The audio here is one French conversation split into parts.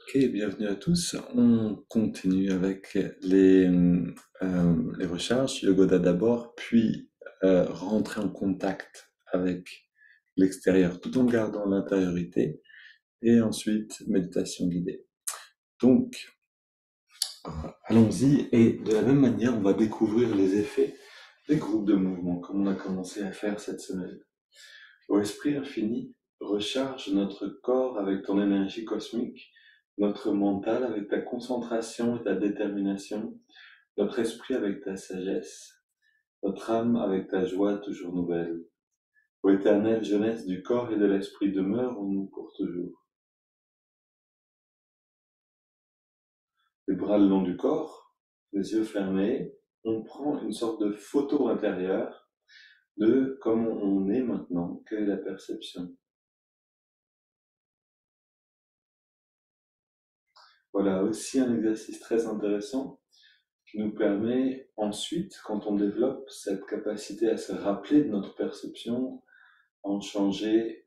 Ok, bienvenue à tous. On continue avec les recharges, yoga d'abord, puis rentrer en contact avec l'extérieur tout en gardant l'intériorité, et ensuite méditation guidée. Donc, allons-y, et de la même manière, on va découvrir les effets des groupes de mouvements, comme on a commencé à faire cette semaine. Ô esprit infini, recharge notre corps avec ton énergie cosmique, notre mental avec ta concentration et ta détermination, notre esprit avec ta sagesse, notre âme avec ta joie toujours nouvelle. Ô éternelle jeunesse du corps et de l'esprit, demeure en nous pour toujours. Les bras le long du corps, les yeux fermés, on prend une sorte de photo intérieure de comment on est maintenant, quelle est la perception. Voilà aussi un exercice très intéressant qui nous permet ensuite, quand on développe cette capacité à se rappeler de notre perception, à en changer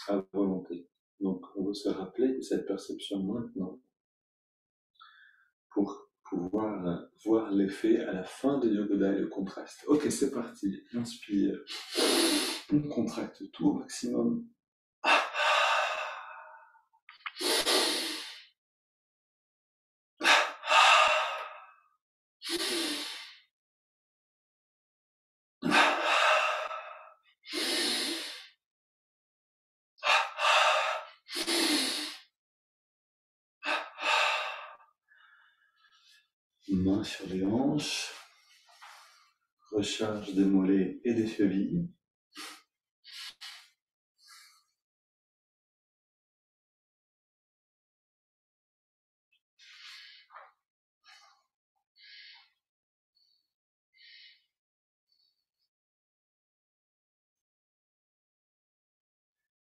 à volonté. Donc, on veut se rappeler de cette perception maintenant pour pouvoir voir l'effet à la fin de Yogoda et le contraste. Ok, c'est parti. Inspire. On contracte tout au maximum. Main sur les hanches. Recharge des mollets et des chevilles.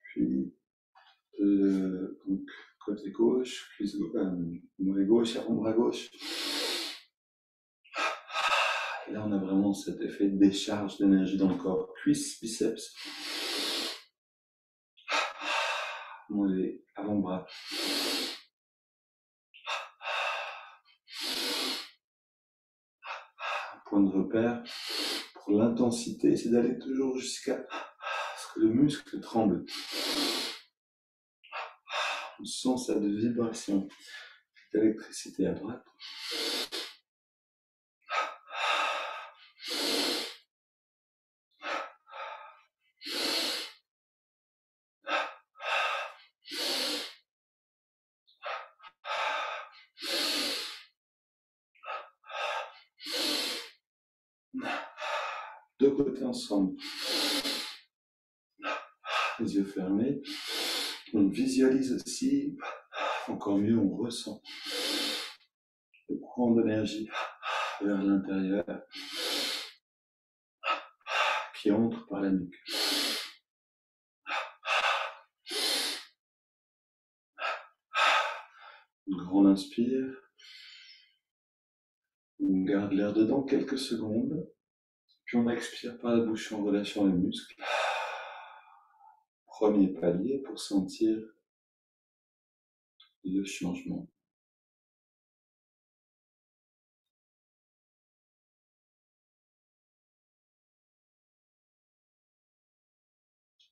Puis donc, côté gauche, cuisse mollet gauche, avant-bras gauche. Et là, on a vraiment cet effet de décharge d'énergie dans le corps. Cuisse, biceps, mollet, avant-bras. Point de repère pour l'intensité, c'est d'aller toujours jusqu'à ce que le muscle tremble. On sent cette vibration, cette électricité à droite. Deux côtés ensemble. Les yeux fermés. On visualise aussi, encore mieux, on ressent le courant d'énergie vers l'intérieur qui entre par la nuque. Une grande inspire. On garde l'air dedans quelques secondes. Puis on expire par la bouche en relâchant les muscles. Premier palier pour sentir le changement.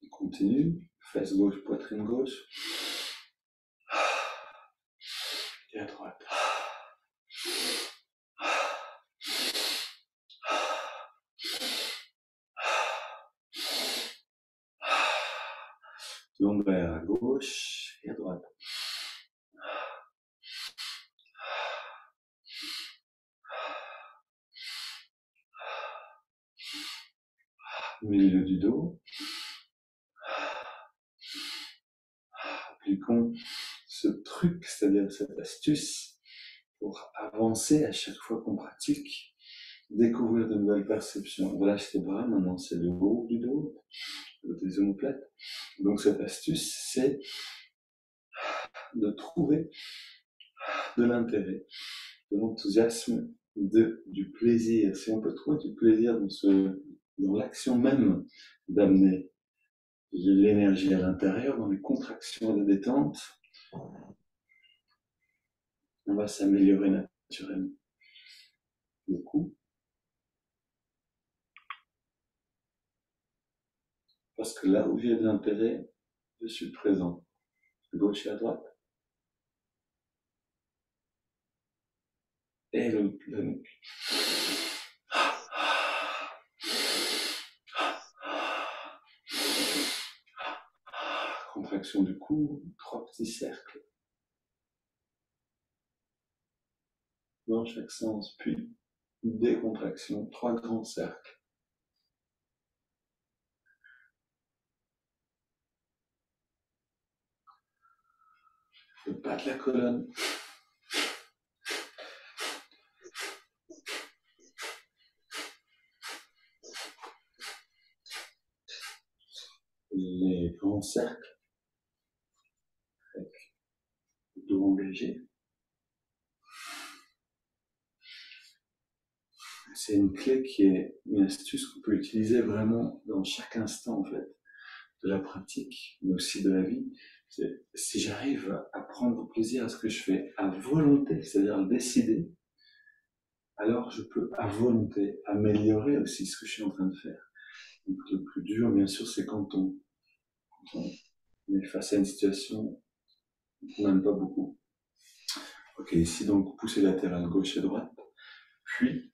On continue. Fesse gauche, poitrine gauche. Et à droite. Lombaire à gauche et à droite. Milieu du dos. Appliquons ce truc, c'est-à-dire cette astuce, pour avancer à chaque fois qu'on pratique, découvrir de nouvelles perceptions. On relâche les bras, maintenant c'est le haut du dos, des omoplates. Donc cette astuce, c'est de trouver de l'intérêt, de l'enthousiasme, du plaisir. Si on peut trouver du plaisir dans l'action même d'amener l'énergie à l'intérieur, dans les contractions et la détente, on va s'améliorer naturellement. Le cou, parce que là où j'ai de l'intérêt, je suis présent. À gauche et à droite. Et la nuque. Contraction du cou, 3 petits cercles dans chaque sens, puis décontraction, 3 grands cercles. Le bas de la colonne. Les grands cercles avec le dos engagé. C'est une clé qui est une astuce qu'on peut utiliser vraiment dans chaque instant en fait de la pratique, mais aussi de la vie. Si j'arrive à prendre plaisir à ce que je fais à volonté, c'est-à-dire le décider, alors je peux à volonté améliorer aussi ce que je suis en train de faire. Donc, le plus dur, bien sûr, c'est quand on est face à une situation qu'on n'aime pas beaucoup. Ok, ici donc poussée latérale gauche et droite, puis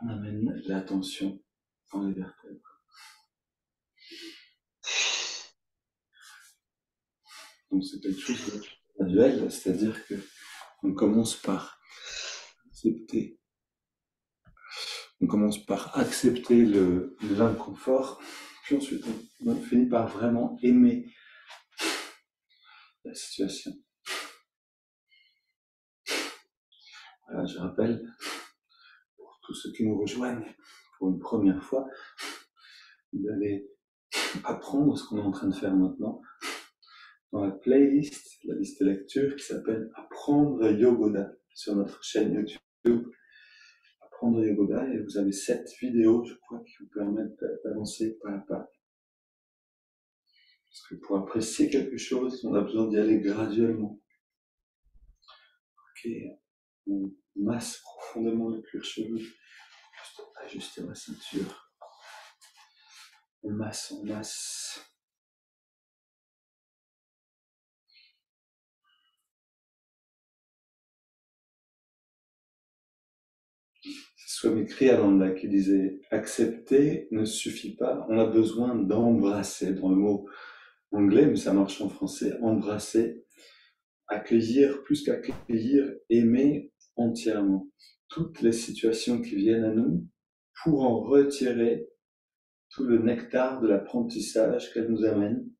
on amène l'attention dans les vertèbres. Donc c'est quelque chose de graduel, c'est-à-dire que on commence par accepter, l'inconfort, puis ensuite on finit par vraiment aimer la situation. Voilà, je rappelle, pour tous ceux qui nous rejoignent pour une première fois, vous allez apprendre ce qu'on est en train de faire maintenant dans la playlist, la liste de lecture qui s'appelle Apprendre Yogoda sur notre chaîne YouTube. Apprendre Yogoda, et vous avez 7 vidéos, je crois, qui vous permettent d'avancer pas à pas. Parce que pour apprécier quelque chose, on a besoin d'y aller graduellement. Ok, on masse profondément le cuir chevelu, juste ajuster ma ceinture. On masse, on masse. C'est Swami Kriyananda qui disait « Accepter ne suffit pas, on a besoin d'embrasser », dans le mot anglais, mais ça marche en français, embrasser, accueillir, plus qu'accueillir, aimer entièrement toutes les situations qui viennent à nous pour en retirer tout le nectar de l'apprentissage qu'elles nous amènent.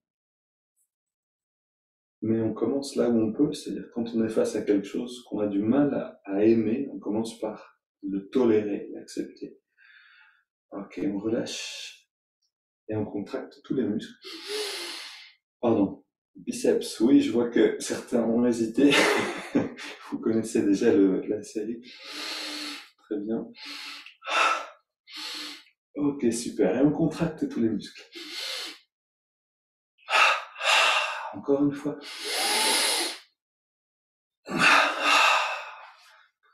Mais on commence là où on peut, c'est-à-dire quand on est face à quelque chose qu'on a du mal à aimer, on commence par le tolérer, l'accepter. Ok, on relâche et on contracte tous les muscles. Pardon, biceps, oui, je vois que certains ont hésité. Vous connaissez déjà la série. Très bien. Ok, super. Et on contracte tous les muscles. Encore une fois.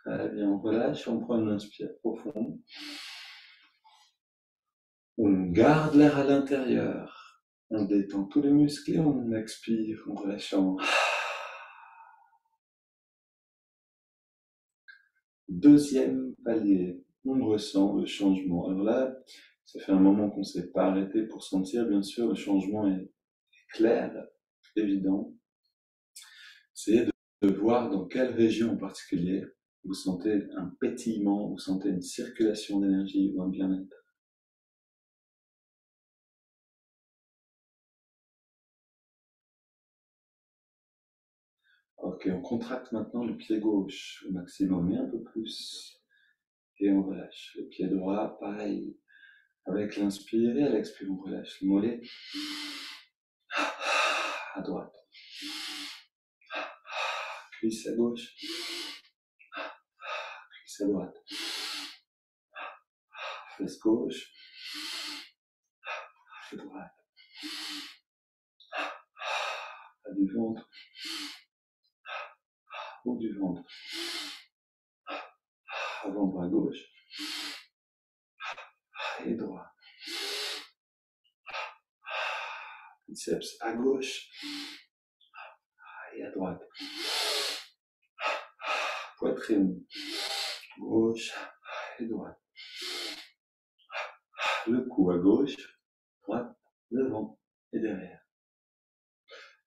Très bien, on relâche, on prend une inspire profonde. On garde l'air à l'intérieur. On détend tous les muscles et on expire en relâchant. Deuxième palier, on ressent le changement. Alors là, ça fait un moment qu'on ne s'est pas arrêté pour sentir, bien sûr, le changement est clair, évident. Essayez de voir dans quelle région en particulier vous sentez un pétillement, vous sentez une circulation d'énergie ou un bien-être. Ok, on contracte maintenant le pied gauche au maximum et un peu plus. Et on relâche. Le pied droit, pareil. Avec l'inspire et à l'expire, on relâche le mollet. À droite. Cuisse à gauche. Cuisse à droite. Fesse gauche. Fesse droite. Bas du ventre. haut du ventre, avant-bras gauche et droit, biceps à gauche et à droite, poitrine gauche et droite, le cou à gauche, droite, devant et derrière.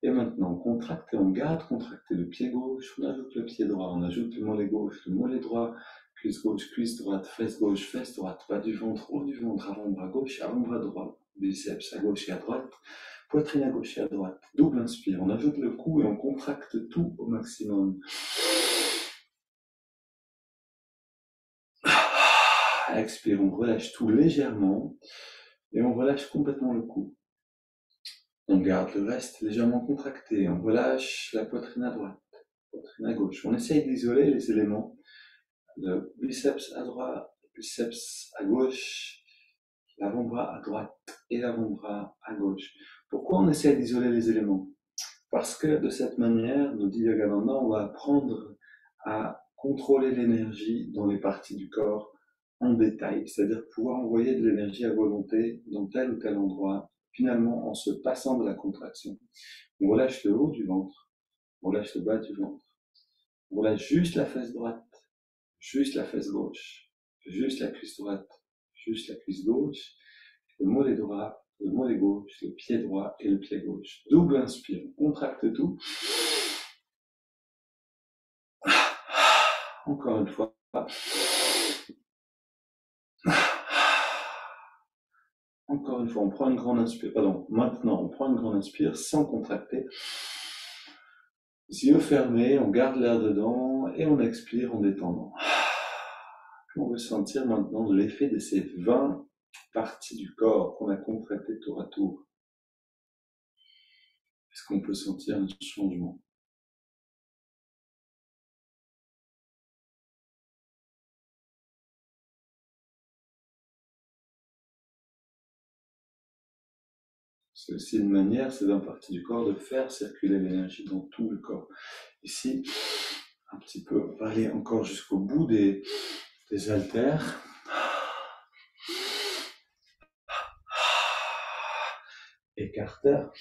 Et maintenant, on contracte et on garde contracté le pied gauche, on ajoute le pied droit, on ajoute le mollet gauche, le mollet droit, cuisse gauche, cuisse droite, fesse gauche, fesse droite, bas du ventre, haut du ventre, avant-bras gauche, avant-bras droit, biceps à gauche et à droite, poitrine à gauche et à droite, double inspire, on ajoute le cou et on contracte tout au maximum. Expire, on relâche tout légèrement et on relâche complètement le cou. On garde le reste légèrement contracté, on relâche la poitrine à droite, poitrine à gauche. On essaye d'isoler les éléments, le biceps à droite, le biceps à gauche, l'avant-bras à droite et l'avant-bras à gauche. Pourquoi on essaie d'isoler les éléments? Parce que de cette manière, nous dit Yogananda, on va apprendre à contrôler l'énergie dans les parties du corps en détail, c'est-à-dire pouvoir envoyer de l'énergie à volonté dans tel ou tel endroit, finalement en se passant de la contraction. On relâche le haut du ventre, on relâche le bas du ventre, on relâche juste la fesse droite, juste la fesse gauche, juste la cuisse droite, juste la cuisse gauche, le mollet droit, le mollet gauche, le pied droit et le pied gauche. Double inspire, on contracte tout. Encore une fois. Encore une fois, on prend une grande inspire. Maintenant, on prend une grande inspire sans contracter. Yeux fermés, on garde l'air dedans et on expire en détendant. On veut sentir maintenant l'effet de ces 20 parties du corps qu'on a contractées tour à tour. Est-ce qu'on peut sentir un changement? C'est aussi une manière, ces 20 parties du corps, de faire circuler l'énergie dans tout le corps. Ici, un petit peu, on va aller encore jusqu'au bout des haltères. Écarteur.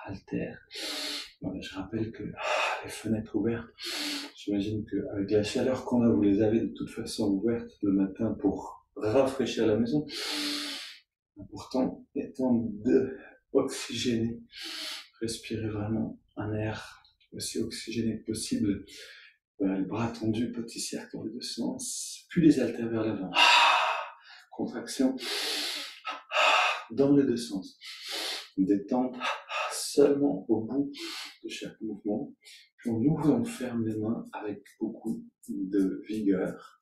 Haltère. Voilà, je rappelle que les fenêtres ouvertes, j'imagine qu'avec la chaleur qu'on a, vous les avez de toute façon ouvertes le matin pour rafraîchir la maison. L'important étant d'oxygéner, respirer vraiment un air aussi oxygéné que possible. Voilà, les bras tendus, petit cercle dans les deux sens, puis les haltères vers l'avant. Contraction dans les deux sens. Détente seulement au bout de chaque mouvement. Puis on ouvre et on ferme les mains avec beaucoup de vigueur.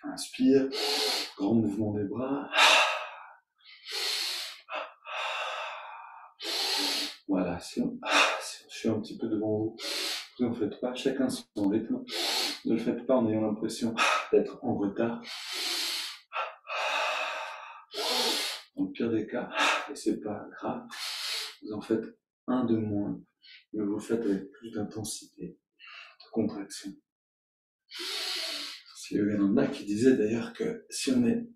Inspire, grand mouvement des bras. Voilà, si on suit un petit peu devant vous, vous n'en faites pas, chacun son rythme. Ne le faites pas en ayant l'impression d'être en retard. Dans le pire des cas, et c'est pas grave, vous en faites un de moins, mais vous le faites avec plus d'intensité, de contraction. C'est Yogananda qui disait d'ailleurs que si on est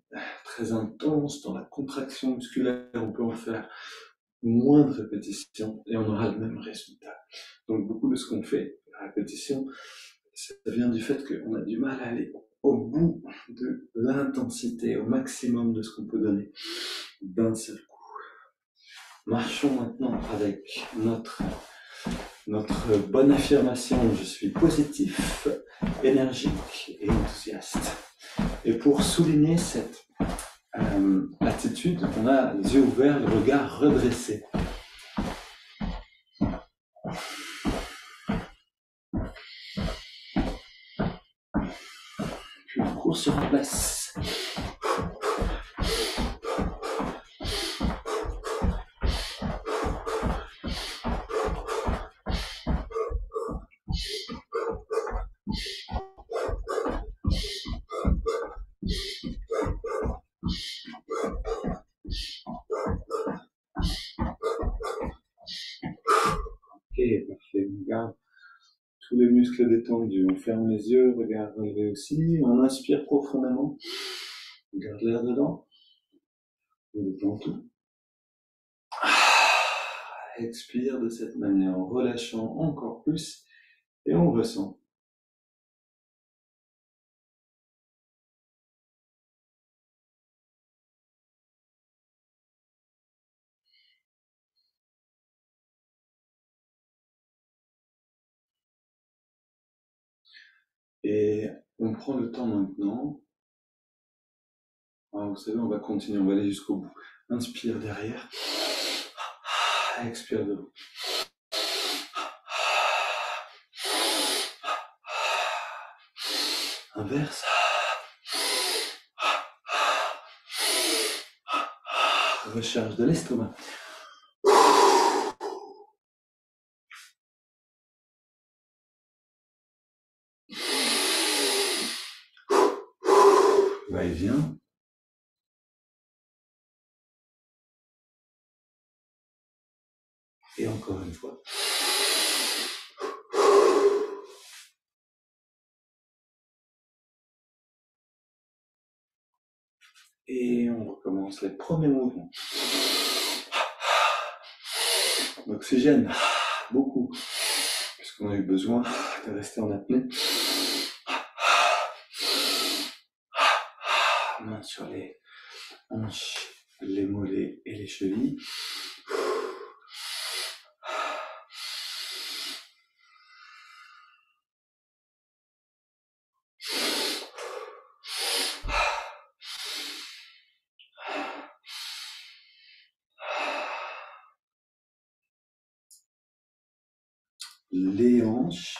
très intense dans la contraction musculaire, on peut en faire moins de répétitions et on aura le même résultat. Donc beaucoup de ce qu'on fait, la répétition, ça vient du fait qu'on a du mal à aller au bout de l'intensité, au maximum de ce qu'on peut donner d'un seul coup. Marchons maintenant avec notre bonne affirmation. Je suis positif, énergique et enthousiaste. Et pour souligner cette attitude, on a les yeux ouverts, le regard redressé. Puis on court sur la place. les muscles détendus. On ferme les yeux, regard relevé aussi. On inspire profondément. On garde l'air dedans. On détend tout. Expire de cette manière en relâchant encore plus et on ressent. Et on prend le temps maintenant. Vous savez, on va continuer, on va aller jusqu'au bout. Inspire derrière. Expire de l'eau. Inverse. Recharge de l'estomac. Va-et-vient. Et encore une fois. Et on recommence les premiers mouvements. L'oxygène, beaucoup, puisqu'on a eu besoin de rester en apnée. Main sur les hanches, les mollets et les chevilles. Les hanches.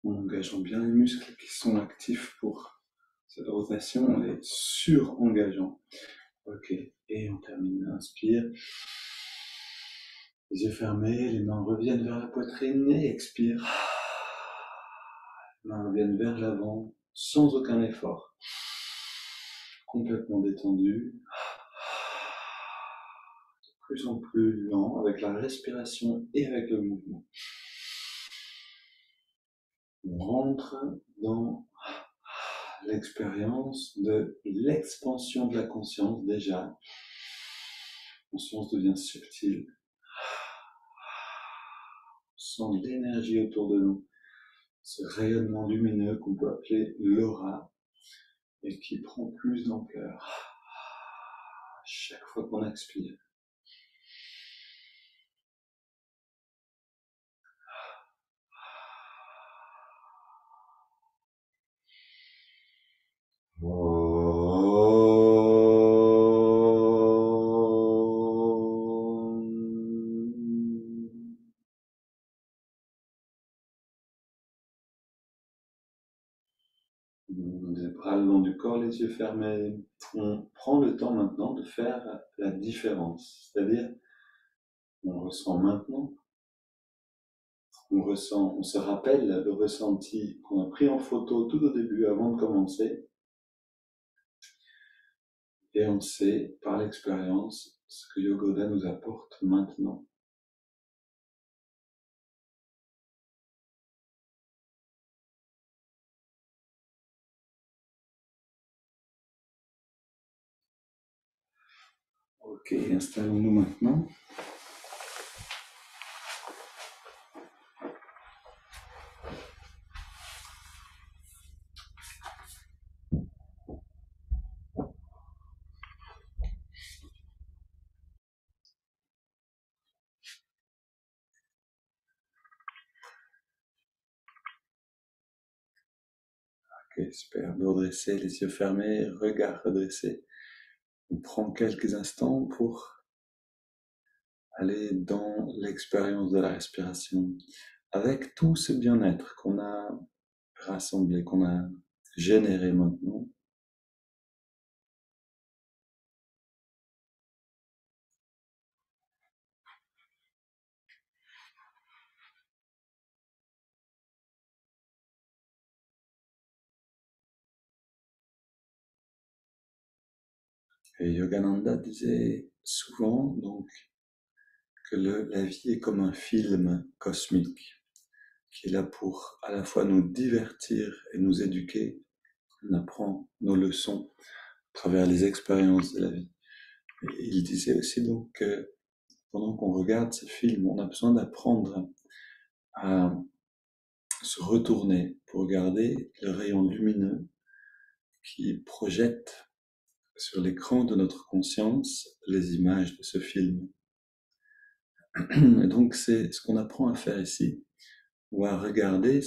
En engageant bien les muscles qui sont actifs pour cette rotation, on les sur-engageant. Ok, et on termine. Inspire. Les yeux fermés, les mains reviennent vers la poitrine et expire. Les mains reviennent vers l'avant sans aucun effort. Complètement détendu. De plus en plus lent avec la respiration et avec le mouvement. On rentre dans l'expérience de l'expansion de la conscience déjà. La conscience devient subtile. On sent l'énergie autour de nous, ce rayonnement lumineux qu'on peut appeler l'aura et qui prend plus d'ampleur à chaque fois qu'on expire. Les bras le long du corps, les yeux fermés. On prend le temps maintenant de faire la différence. C'est-à-dire, on ressent maintenant, on se rappelle le ressenti qu'on a pris en photo tout au début avant de commencer. Et on sait par l'expérience ce que Yogoda nous apporte maintenant. Ok, installons-nous maintenant. Ok, super. Dos redressé, les yeux fermés, regard redressé. On prend quelques instants pour aller dans l'expérience de la respiration avec tout ce bien-être qu'on a rassemblé, qu'on a généré maintenant. Et Yogananda disait souvent donc que la vie est comme un film cosmique qui est là pour à la fois nous divertir et nous éduquer. On apprend nos leçons à travers les expériences de la vie. Et il disait aussi donc que pendant qu'on regarde ce film, on a besoin d'apprendre à se retourner pour regarder le rayon lumineux qui projette sur l'écran de notre conscience les images de ce film. Et donc c'est ce qu'on apprend à faire ici. On va regarder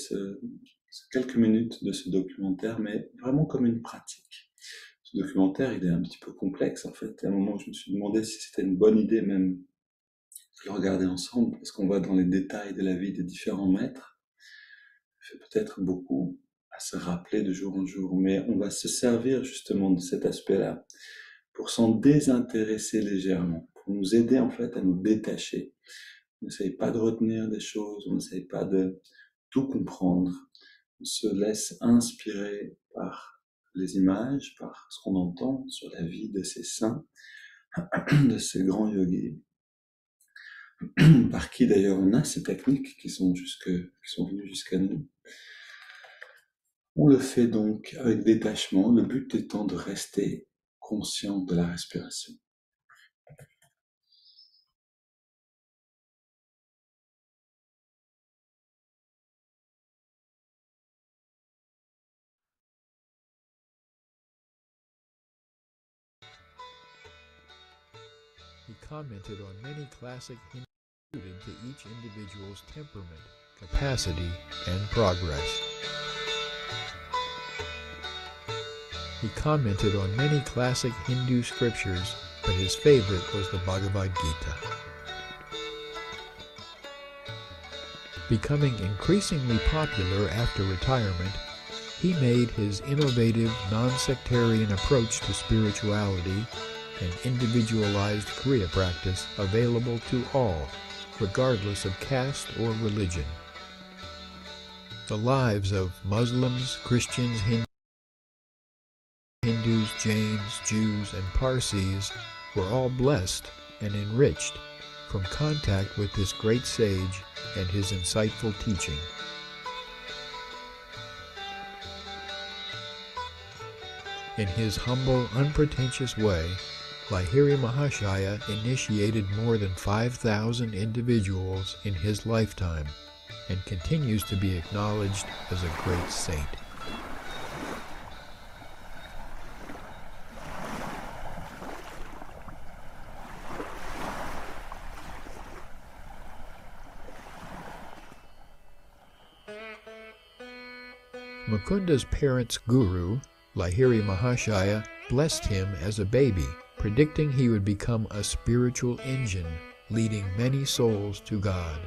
quelques minutes de ce documentaire, mais vraiment comme une pratique. Ce documentaire, il est un petit peu complexe en fait. À un moment, je me suis demandé si c'était une bonne idée même de le regarder ensemble, parce qu'on va dans les détails de la vie des différents maîtres. Ça fait peut-être beaucoup à se rappeler de jour en jour, mais on va se servir justement de cet aspect-là pour s'en désintéresser légèrement, pour nous aider en fait à nous détacher. On n'essaye pas de retenir des choses, on n'essaye pas de tout comprendre. On se laisse inspirer par les images, par ce qu'on entend sur la vie de ces saints, de ces grands yogis, par qui d'ailleurs on a ces techniques qui sont venues jusqu'à nous. On le fait donc avec détachement, le but étant de rester conscient de la respiration. He commented on many classic Hindu suited to each individual's temperament, capacity, and progress. He commented on many classic Hindu scriptures, but his favorite was the Bhagavad Gita. Becoming increasingly popular after retirement, he made his innovative, non-sectarian approach to spirituality and individualized Kriya practice available to all, regardless of caste or religion. The lives of Muslims, Christians, Hindus, Jains, Jews, and Parsis were all blessed and enriched from contact with this great sage and his insightful teaching. In his humble, unpretentious way, Lahiri Mahashaya initiated more than 5,000 individuals in his lifetime and continues to be acknowledged as a great saint. Mukunda's parents' guru, Lahiri Mahashaya, blessed him as a baby, predicting he would become a spiritual engine, leading many souls to God.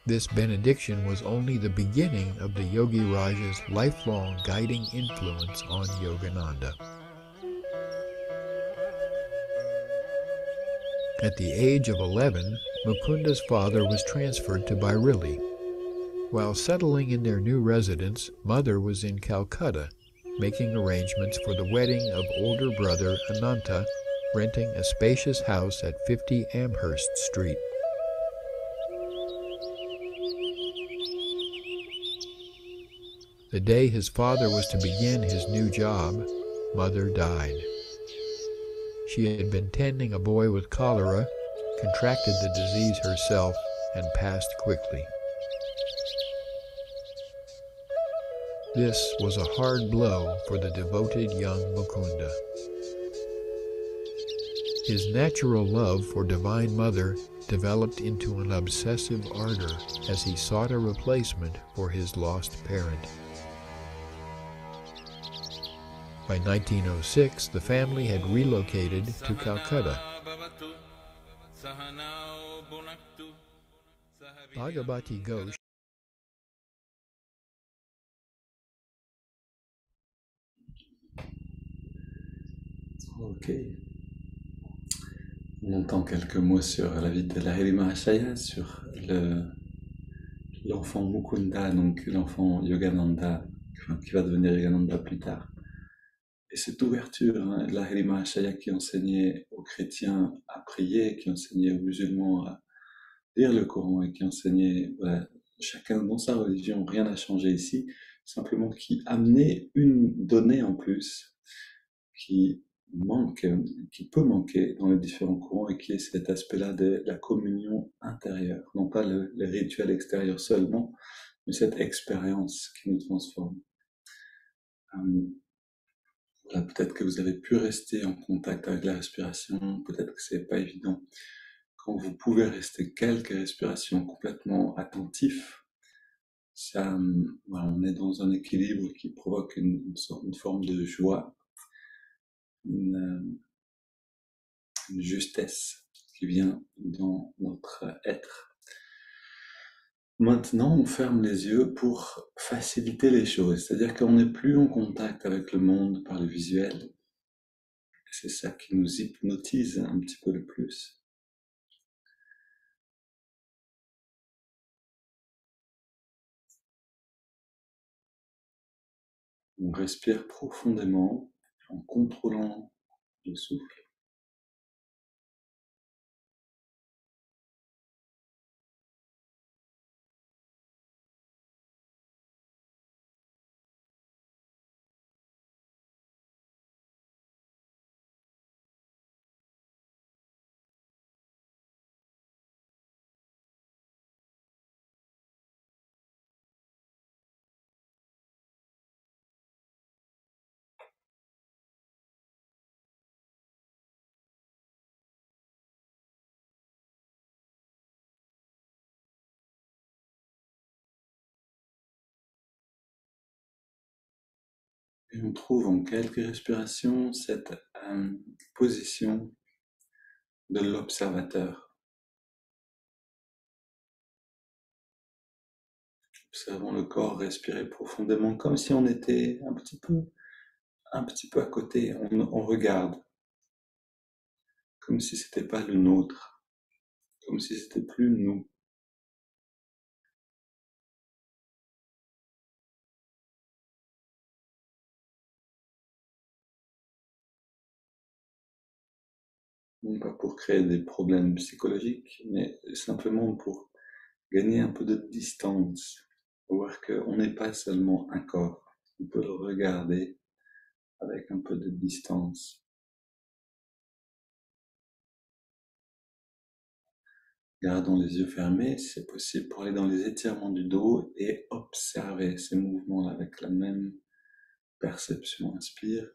This benediction was only the beginning of the Yogi Raja's lifelong guiding influence on Yogananda. At the age of 11, Mukunda's father was transferred to Bareilly. While settling in their new residence, Mother was in Calcutta, making arrangements for the wedding of older brother Ananta, renting a spacious house at 50 Amherst Street. The day his father was to begin his new job, Mother died. She had been tending a boy with cholera, contracted the disease herself, and passed quickly. This was a hard blow for the devoted young Mukunda. His natural love for Divine Mother developed into an obsessive ardor as he sought a replacement for his lost parent. By 1906, the family had relocated to Calcutta. Bhagavati Ghosh Ok. On entend quelques mots sur la vie de Lahiri Mahashaya, sur l'enfant Mukunda, donc l'enfant Yogananda, qui va devenir Yogananda plus tard. Et cette ouverture, hein, de la Mahachaya qui enseignait aux chrétiens à prier, qui enseignait aux musulmans à lire le Coran et qui enseignait, voilà, chacun dans sa religion, rien n'a changé ici, simplement qui amenait une donnée en plus qui manque, qui peut manquer dans les différents courants et qui est cet aspect-là de la communion intérieure, non pas les rituels extérieurs seulement, mais cette expérience qui nous transforme. Voilà, peut-être que vous avez pu rester en contact avec la respiration, peut-être que c'est pas évident. Quand vous pouvez rester quelques respirations complètement attentifs, ça, voilà, on est dans un équilibre qui provoque une forme de joie, une justesse qui vient dans notre être. Maintenant, on ferme les yeux pour faciliter les choses, c'est-à-dire qu'on n'est plus en contact avec le monde par le visuel. C'est ça qui nous hypnotise un petit peu le plus. On respire profondément en contrôlant le souffle. Et on trouve en quelques respirations cette position de l'observateur. Observons le corps respirer profondément comme si on était un petit peu à côté. On regarde comme si c'était pas le nôtre, comme si c'était plus nous. Non pas pour créer des problèmes psychologiques, mais simplement pour gagner un peu de distance, voir qu'on n'est pas seulement un corps, on peut le regarder avec un peu de distance. Gardons les yeux fermés, si c'est possible, pour aller dans les étirements du dos et observer ces mouvements avec la même perception. Inspire,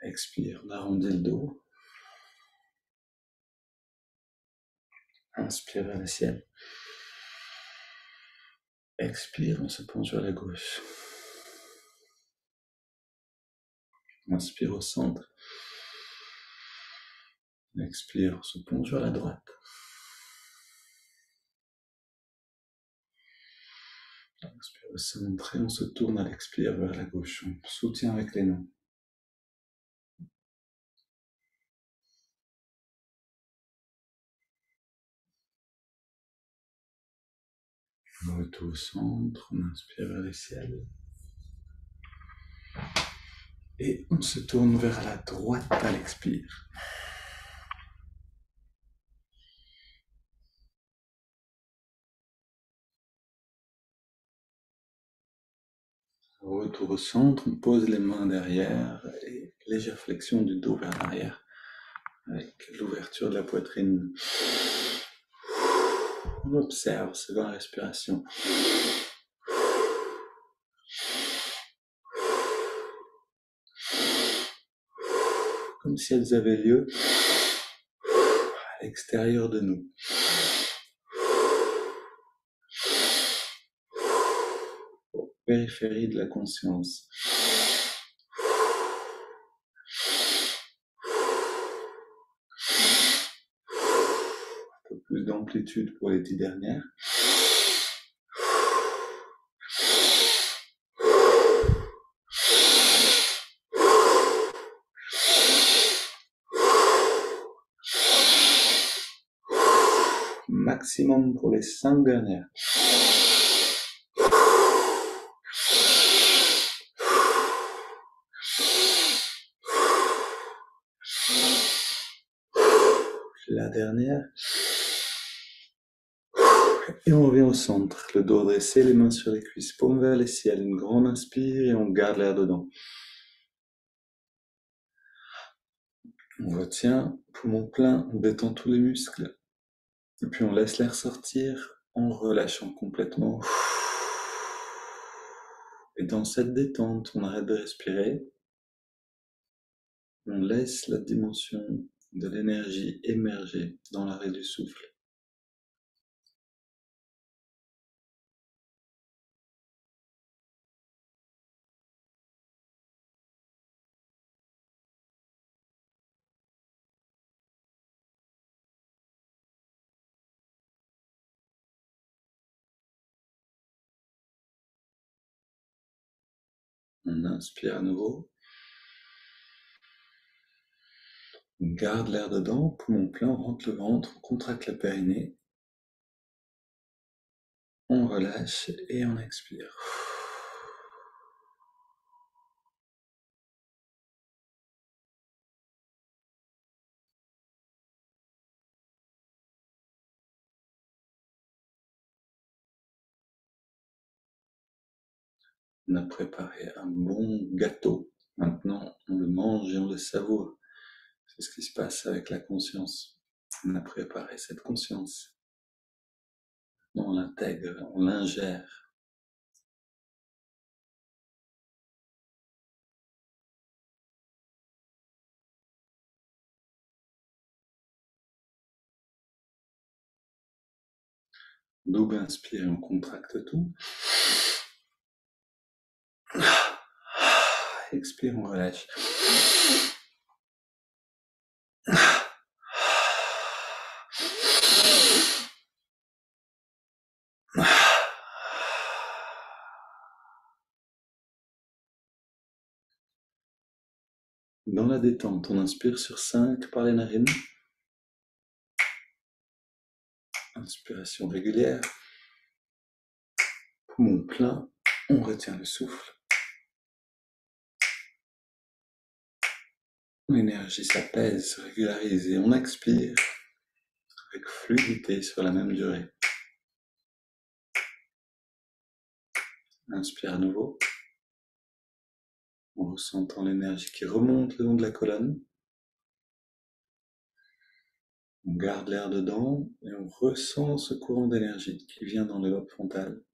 expire, on arrondit le dos. Inspire vers le ciel. Expire, on se penche vers la gauche. Inspire au centre. Expire, on se penche vers la droite. Inspire au centre et on se tourne à l'expire vers la gauche. On soutient avec les mains. Retour au centre, on inspire vers le ciel. Et on se tourne vers la droite à l'expire. Retour au centre, on pose les mains derrière et légère flexion du dos vers l'arrière avec l'ouverture de la poitrine. On observe selon la respiration. Comme si elles avaient lieu à l'extérieur de nous. Aux périphéries de la conscience. Un peu plus d'amplitude pour les 10 dernières. Maximum pour les 5 dernières. la dernière. Et on revient au centre, le dos dressé, les mains sur les cuisses, paume vers les ciels, une grande inspire et on garde l'air dedans. On retient, poumon plein, on détend tous les muscles. Et puis on laisse l'air sortir en relâchant complètement. Et dans cette détente, on arrête de respirer. On laisse la dimension de l'énergie émerger dans l'arrêt du souffle. On inspire à nouveau. On garde l'air dedans, poumon plein, on rentre le ventre, on contracte la périnée. On relâche et on expire. On a préparé un bon gâteau. Maintenant, on le mange et on le savoure. C'est ce qui se passe avec la conscience. On a préparé cette conscience. On l'intègre, on l'ingère. Double inspire, on contracte tout. Expire, on relâche. Dans la détente, on inspire sur 5 par les narines. Inspiration régulière. Poumon plein, on retient le souffle. L'énergie s'apaise, se régularise et on expire avec fluidité sur la même durée. Inspire à nouveau, en ressentant l'énergie qui remonte le long de la colonne. On garde l'air dedans et on ressent ce courant d'énergie qui vient dans le lobe frontal.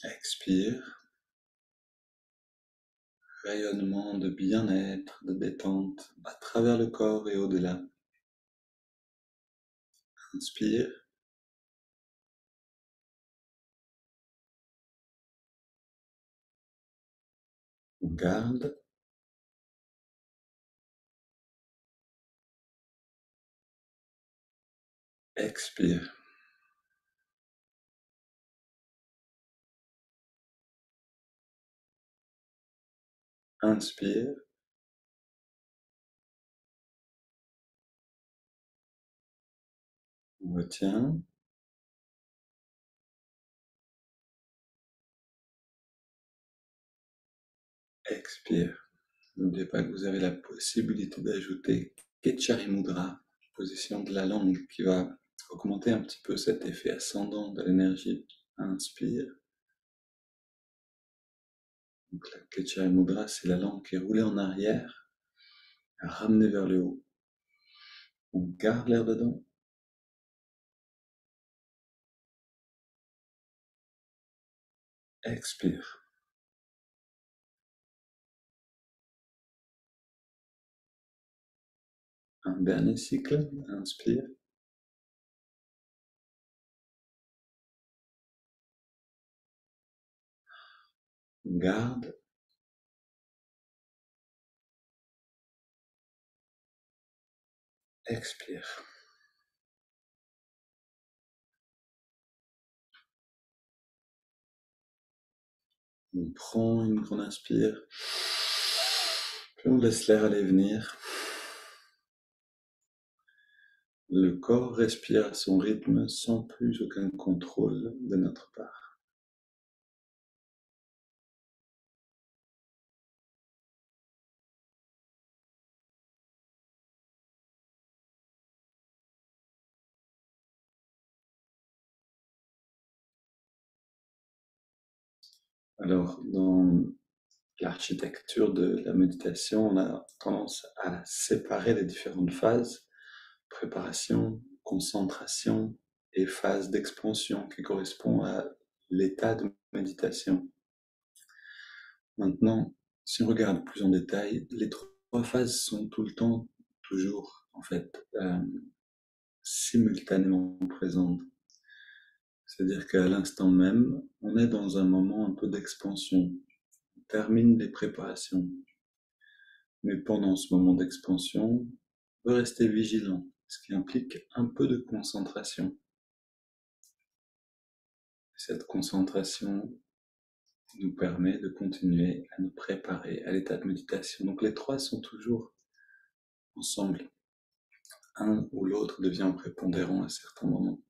Expire. Rayonnement de bien-être, de détente à travers le corps et au-delà. Inspire. On garde. Expire. Inspire. On retient. Expire. N'oubliez pas que vous avez la possibilité d'ajouter Ketchari Mudra, position de la langue qui va augmenter un petit peu cet effet ascendant de l'énergie. Inspire. Donc la Ketchari Mudra, c'est la langue qui est roulée en arrière, ramenée vers le haut. On garde l'air dedans. Expire. Un dernier cycle. Inspire. Garde. Expire. On prend une grande inspire. Puis on laisse l'air aller venir. Le corps respire à son rythme sans plus aucun contrôle de notre part. Alors, dans l'architecture de la méditation, on a tendance à séparer les différentes phases, préparation, concentration et phase d'expansion qui correspond à l'état de méditation. Maintenant, si on regarde plus en détail, les trois phases sont tout le temps, toujours, en fait, simultanément présentes. C'est-à-dire qu'à l'instant même, on est dans un moment un peu d'expansion. On termine les préparations. Mais pendant ce moment d'expansion, on peut rester vigilant, ce qui implique un peu de concentration. Cette concentration nous permet de continuer à nous préparer à l'état de méditation. Donc les trois sont toujours ensemble. Un ou l'autre devient prépondérant à certains moments.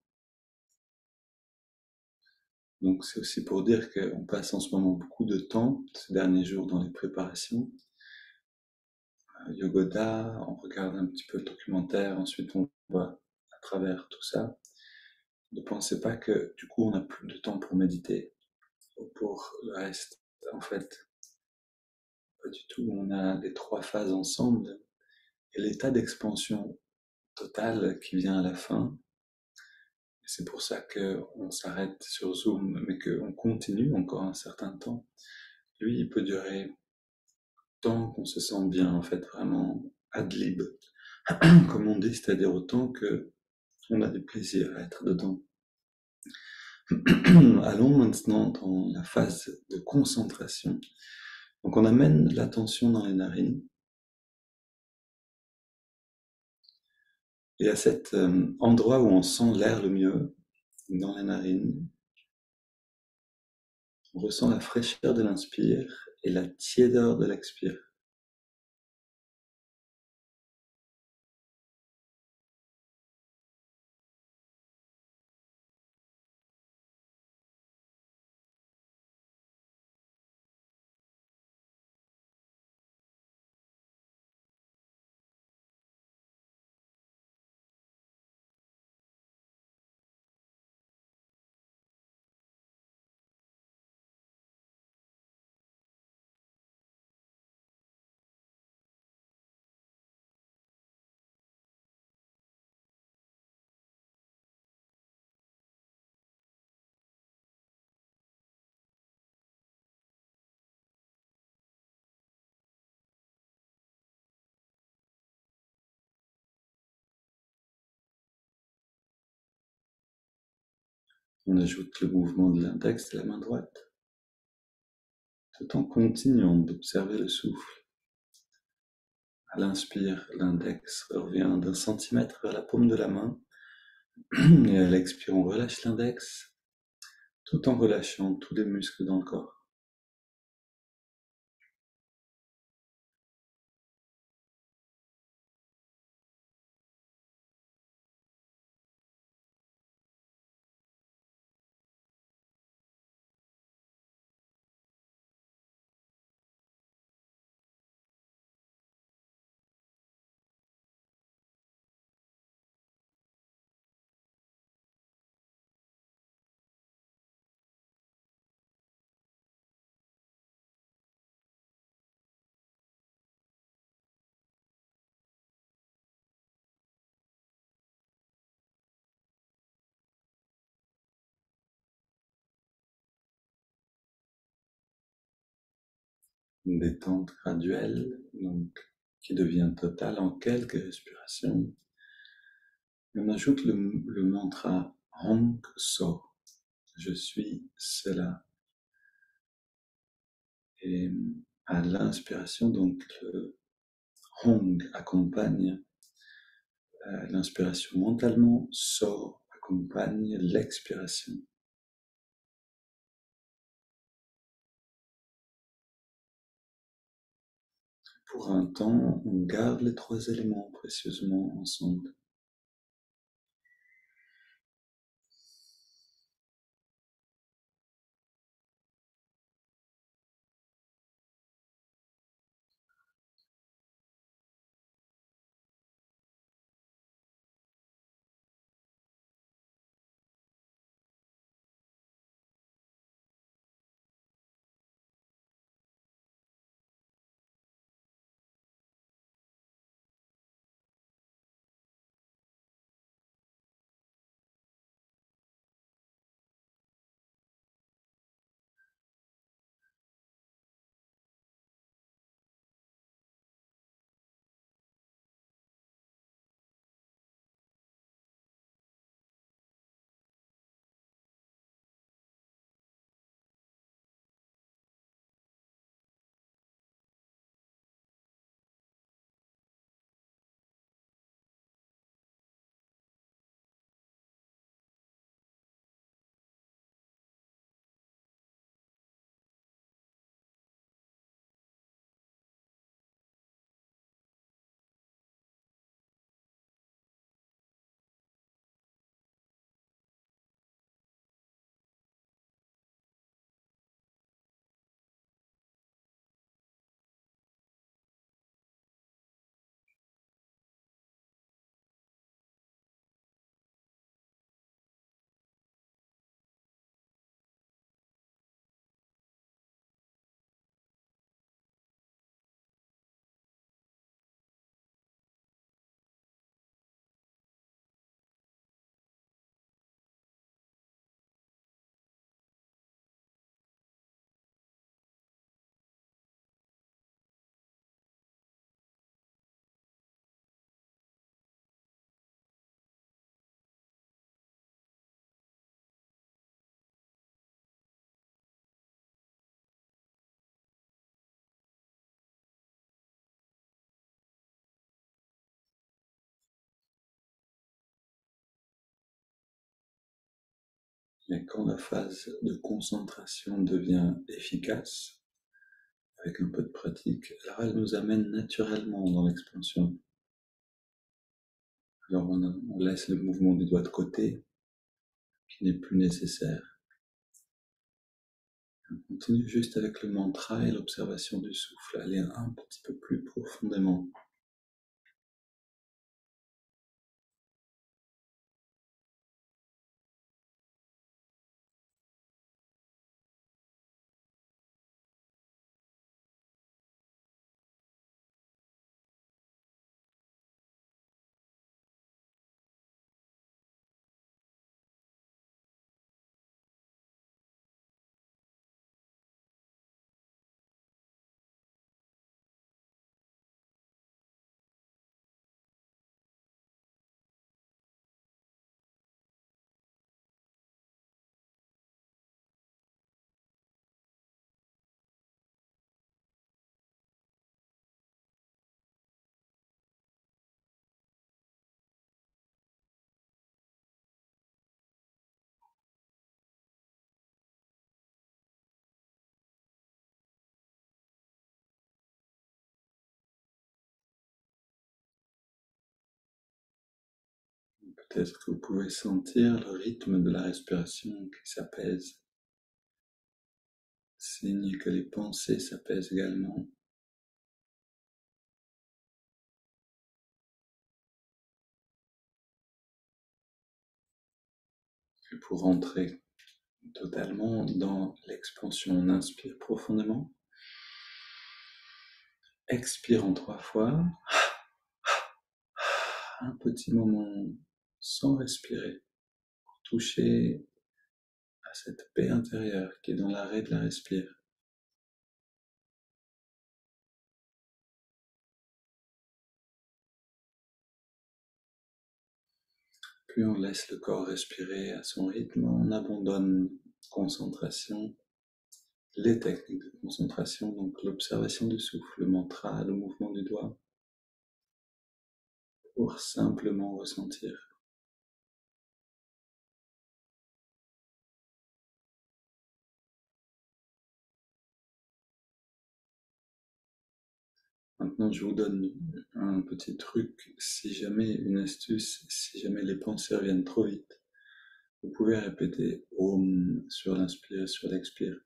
Donc c'est aussi pour dire qu'on passe en ce moment beaucoup de temps, ces derniers jours, dans les préparations. Yogoda, on regarde un petit peu le documentaire, ensuite on va à travers tout ça. Ne pensez pas que du coup on n'a plus de temps pour méditer, ou pour le reste. En fait, pas du tout. On a les trois phases ensemble, et l'état d'expansion totale qui vient à la fin. C'est pour ça qu'on s'arrête sur Zoom, mais qu'on continue encore un certain temps. Lui, il peut durer tant qu'on se sent bien, en fait, vraiment ad lib, comme on dit, c'est-à-dire autant que on a du plaisir à être dedans. Allons maintenant dans la phase de concentration. Donc on amène l'attention dans les narines. Et à cet endroit où on sent l'air le mieux, dans les narines, on ressent la fraîcheur de l'inspire et la tiédeur de l'expire. On ajoute le mouvement de l'index de la main droite, tout en continuant d'observer le souffle. À l'inspire, l'index revient d'un centimètre vers la paume de la main, et à l'expire, on relâche l'index, tout en relâchant tous les muscles dans le corps. Une détente graduelle, donc, qui devient totale en quelques respirations. Et on ajoute le mantra Hong So, je suis cela. Et à l'inspiration, donc, le Hong accompagne l'inspiration mentalement, So accompagne l'expiration. Pour un temps, on garde les trois éléments précieusement ensemble. Mais quand la phase de concentration devient efficace, avec un peu de pratique, alors elle nous amène naturellement dans l'expansion. Alors on laisse le mouvement des doigts de côté, qui n'est plus nécessaire. On continue juste avec le mantra et l'observation du souffle, aller un petit peu plus profondément. Peut-être que vous pouvez sentir le rythme de la respiration qui s'apaise. Signe que les pensées s'apaisent également. Et pour rentrer totalement dans l'expansion, on inspire profondément. Expire en 3 fois. Un petit moment sans respirer pour toucher à cette paix intérieure qui est dans l'arrêt de la respire. Puis on laisse le corps respirer à son rythme, on abandonne concentration, les techniques de concentration, donc l'observation du souffle, le mantra, le mouvement du doigt, pour simplement ressentir. Maintenant, je vous donne un petit truc, si jamais une astuce, si jamais les pensées reviennent trop vite, vous pouvez répéter Om sur l'inspire, sur l'expire.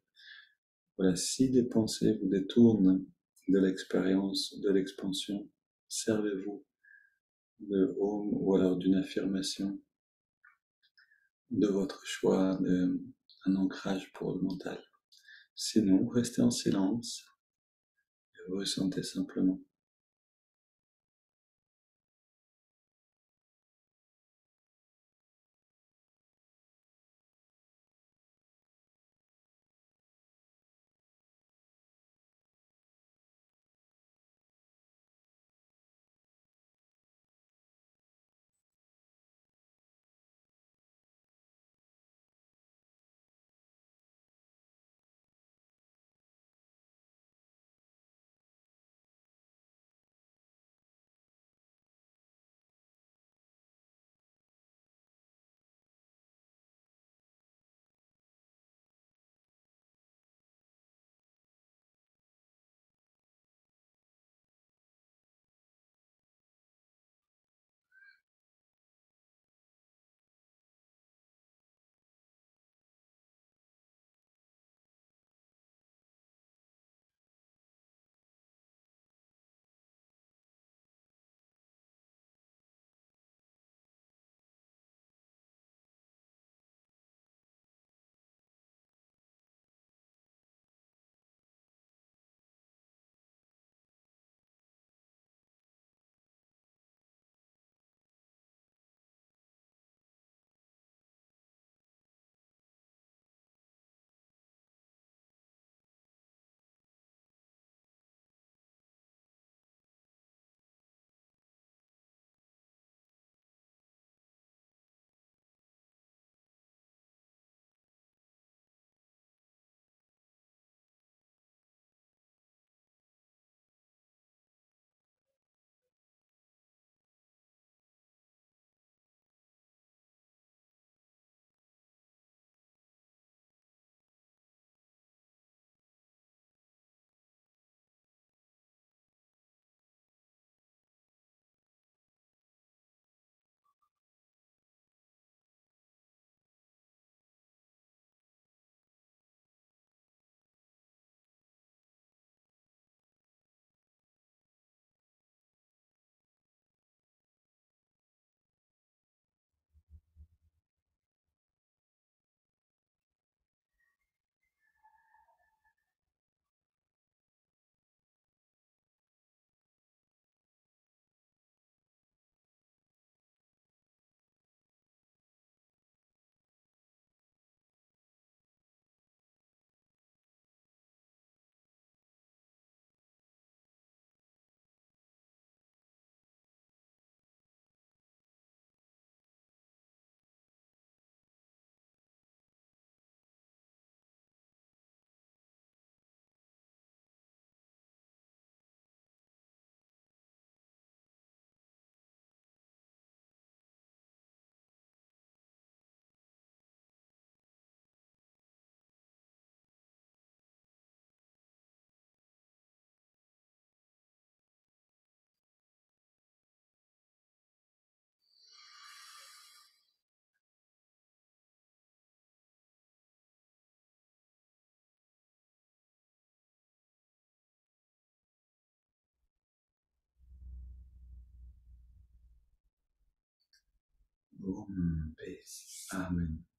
Voilà, si des pensées vous détournent de l'expérience, de l'expansion, servez-vous de Om ou alors d'une affirmation de votre choix, d'un ancrage pour le mental. Sinon, restez en silence et vous ressentez simplement. Om Peace. Amen.